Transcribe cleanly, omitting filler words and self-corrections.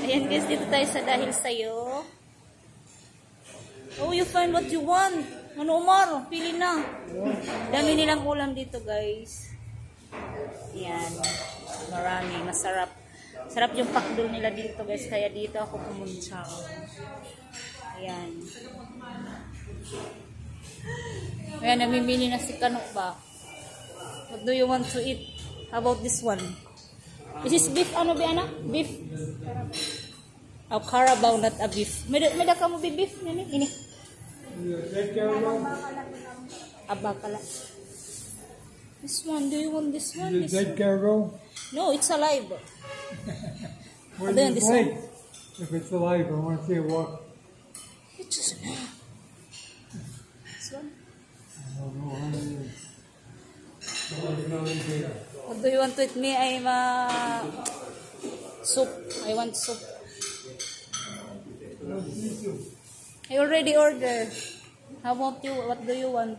Ayan guys, dito tayo sa dahil sa'yo. Oh, you find what you want. Ano, Omar? Pili na. Dami nilang ulam dito guys. Ayan. Marami. Masarap. Sarap yung pakdol nila dito guys. Kaya dito ako pumunta. Ayan. Ayan, namimili na si Kano ba? What do you want to eat? How about this one? This is beef, ano ba ana? Beef. Oh, Carabao, not a beef. May ka mo beef? Ini. Abakala. This one, do you want this one? Is it dead cargo? No, it's alive. What do you think? If it's alive, I want to see it walk. It's just alive. This one? I don't know how it is. What do you want to eat? Me, I'm soup. I want soup. I already ordered. How about you? What do you want?